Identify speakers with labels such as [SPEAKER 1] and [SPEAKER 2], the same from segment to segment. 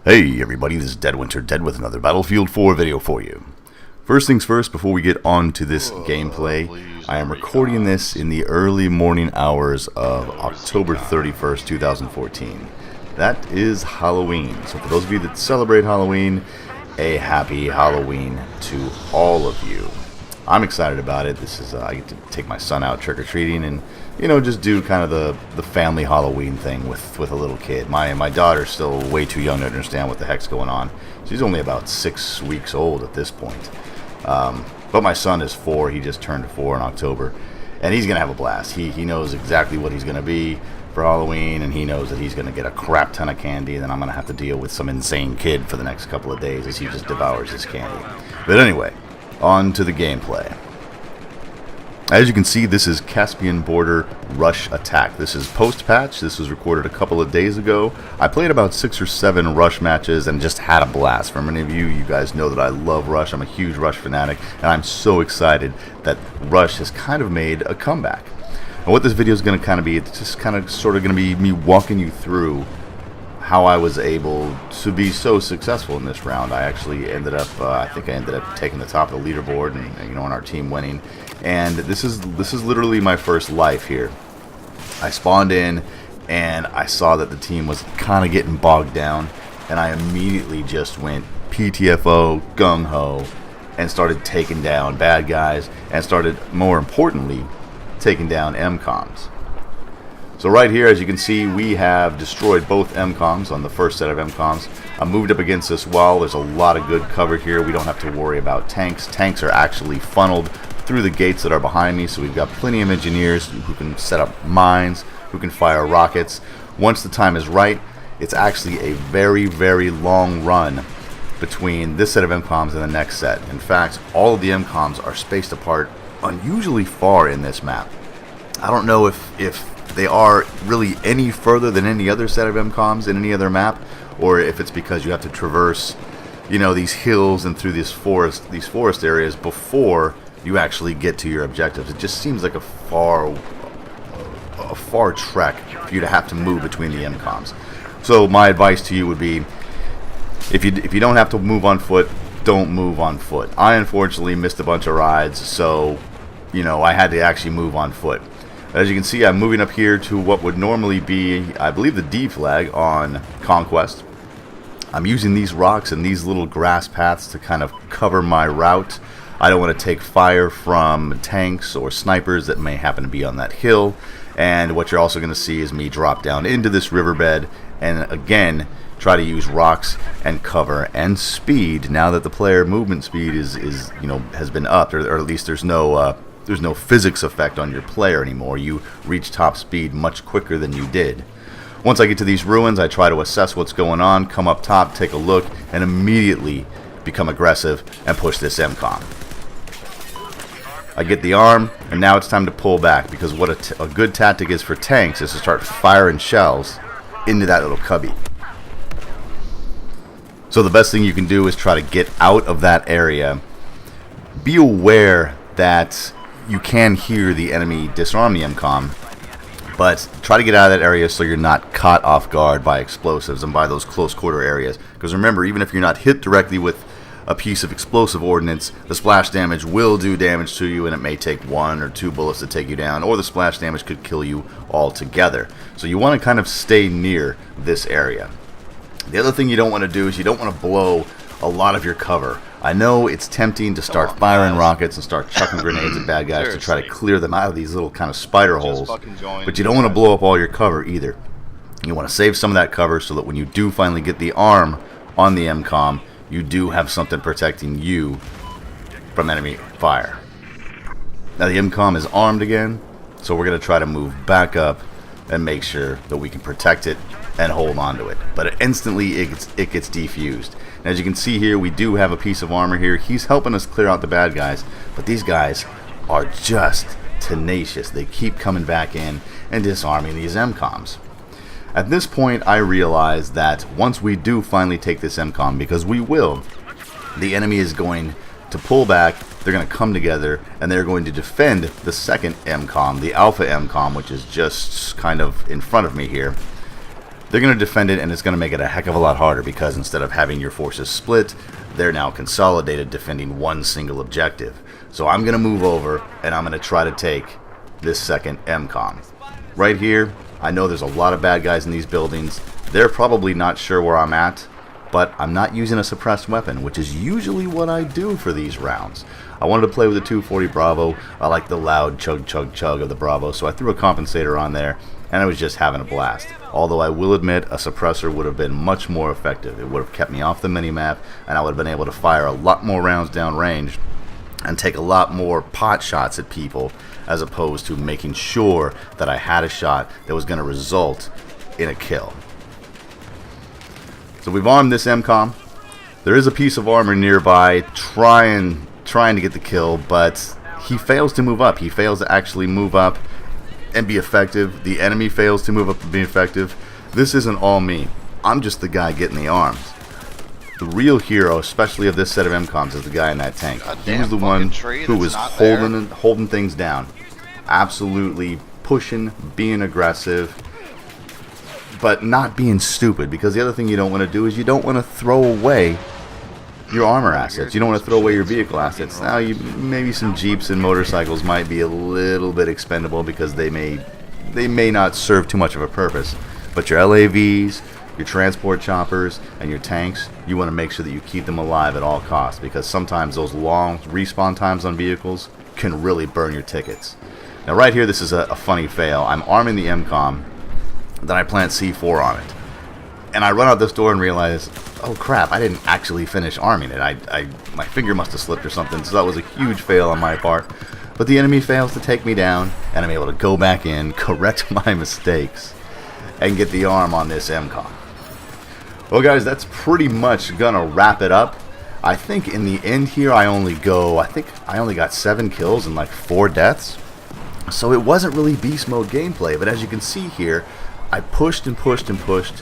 [SPEAKER 1] Hey everybody, this is Deadwinter Dead with another Battlefield 4 video for you. First things first, before we get on to this gameplay, I am recording this in the early morning hours of October 31st, 2014. That is Halloween, so for those of you that celebrate Halloween, a happy Halloween to all of you. I'm excited about it. This is I get to take my son out trick-or-treating and just do kind of the family Halloween thing with a little kid. My daughter's still way too young to understand what the heck's going on. She's only about 6 weeks old at this point. But my son is 4. He just turned 4 in October, and he's gonna have a blast. He knows exactly what he's gonna be for Halloween, and he knows that he's gonna get a crap ton of candy, and then I'm gonna have to deal with some insane kid for the next couple of days as he just devours his candy. But anyway, on to the gameplay. As you can see, this is Caspian Border Rush Attack. This is post-patch. This was recorded a couple of days ago. I played about 6 or 7 Rush matches and just had a blast. For many of you, you guys know that I love Rush. I'm a huge Rush fanatic, and I'm so excited that Rush has kind of made a comeback. And what this video is going to kind of be, it's just kind of sort of going to be me walking you through how I was able to be so successful in this round. I actually ended up, I think I ended up taking the top of the leaderboard, and on our team winning. And this is literally my first life here. I spawned in, and I saw that the team was kind of getting bogged down, and I immediately just went PTFO, gung-ho, and started taking down bad guys, and started, more importantly, taking down MCOMs. So right here, as you can see, we have destroyed both MCOMs on the first set of MCOMs. I moved up against this wall. There's a lot of good cover here. We don't have to worry about tanks. Tanks are actually funneled through the gates that are behind me, so we've got plenty of engineers who can set up mines, who can fire rockets. Once the time is right, it's actually a very, very long run between this set of MCOMs and the next set. In fact, all of the MCOMs are spaced apart unusually far in this map. I don't know if they are really any further than any other set of MCOMs in any other map, or if it's because you have to traverse, these hills and through these forest areas before you actually get to your objectives. It just seems like a far trek for you to have to move between the MCOMs. So my advice to you would be, if you don't have to move on foot, don't move on foot. I unfortunately missed a bunch of rides, so I had to actually move on foot. As you can see, I'm moving up here to what would normally be, I believe, the D flag on Conquest. I'm using these rocks and these little grass paths to kind of cover my route. I don't want to take fire from tanks or snipers that may happen to be on that hill. And what you're also going to see is me drop down into this riverbed and again try to use rocks and cover and speed. Now that the player movement speed has been upped, or at least there's no physics effect on your player anymore. You reach top speed much quicker than you did. Once I get to these ruins, I try to assess what's going on, come up top, take a look, and immediately become aggressive and push this MCOM. I get the arm, and now it's time to pull back, because what a good tactic is for tanks is to start firing shells into that little cubby. So the best thing you can do is try to get out of that area. Be aware that you can hear the enemy disarm the MCOM, but try to get out of that area so you're not caught off guard by explosives and by those close quarter areas. Because remember, even if you're not hit directly with a piece of explosive ordnance, the splash damage will do damage to you, and it may take 1 or 2 bullets to take you down, or the splash damage could kill you altogether. So you want to kind of stay near this area. The other thing you don't want to do is you don't want to blow a lot of your cover. I know it's tempting to start firing rockets and start chucking grenades at bad guys to try to clear them out of these little kind of spider holes, but you don't want to blow up all your cover either. You want to save some of that cover so that when you do finally get the arm on the MCOM, you do have something protecting you from enemy fire. Now the MCOM is armed again, so we're going to try to move back up and make sure that we can protect it and hold on to it. But instantly it gets defused. And as you can see here, we do have a piece of armor here. He's helping us clear out the bad guys, but these guys are just tenacious. They keep coming back in and disarming these MCOMs. At this point, I realize that once we do finally take this MCOM, because we will, the enemy is going to pull back, they're going to come together, and they're going to defend the second MCOM, the Alpha MCOM, which is just kind of in front of me here. they're going to defend it, and it's going to make it a heck of a lot harder because instead of having your forces split, they're now consolidated defending one single objective. So I'm going to move over, and I'm going to try to take this second MCOM. Right here, I know there's a lot of bad guys in these buildings. They're probably not sure where I'm at, but I'm not using a suppressed weapon, which is usually what I do for these rounds. I wanted to play with the 240 Bravo. I like the loud chug chug chug of the Bravo, so I threw a compensator on there, and I was just having a blast. Although I will admit, a suppressor would have been much more effective. It would have kept me off the minimap, and I would have been able to fire a lot more rounds downrange and take a lot more pot shots at people, as opposed to making sure that I had a shot that was going to result in a kill. So we've armed this MCOM. There is a piece of armor nearby trying to get the kill, but he fails to move up. He fails to actually move up and be effective. The enemy fails to move up and be effective. This isn't all me. I'm just the guy getting the arms. The real hero, especially of this set of MCOMs, is the guy in that tank. He was the one who was holding things down. Absolutely pushing, being aggressive, but not being stupid, because the other thing you don't want to do is you don't want to throw away your armor assets. You don't want to throw away your vehicle assets. Now, maybe some Jeeps and motorcycles might be a little bit expendable because they may not serve too much of a purpose. But your LAVs, your transport choppers, and your tanks, you want to make sure that you keep them alive at all costs, because sometimes those long respawn times on vehicles can really burn your tickets. Now right here, this is a funny fail. I'm arming the MCOM, then I plant C4 on it. And I run out this door and realize, oh crap, I didn't actually finish arming it. My finger must have slipped or something, so that was a huge fail on my part. But the enemy fails to take me down, and I'm able to go back in, correct my mistakes, and get the arm on this MCOM. Well guys, that's pretty much gonna wrap it up. I think in the end here I only got 7 kills and like 4 deaths. So it wasn't really beast mode gameplay, but as you can see here, I pushed and pushed and pushed,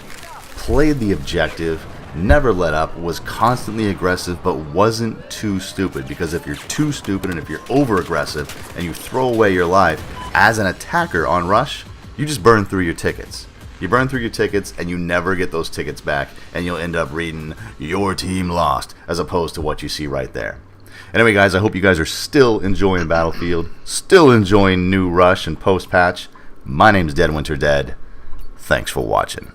[SPEAKER 1] played the objective, never let up, was constantly aggressive, but wasn't too stupid, because if you're too stupid and if you're over aggressive and you throw away your life as an attacker on Rush, you just burn through your tickets. You burn through your tickets and you never get those tickets back, and you'll end up reading "your team lost" as opposed to what you see right there. Anyway guys, I hope you guys are still enjoying Battlefield, still enjoying new Rush and post-patch. My name's Dead Winter Dead. Thanks for watching.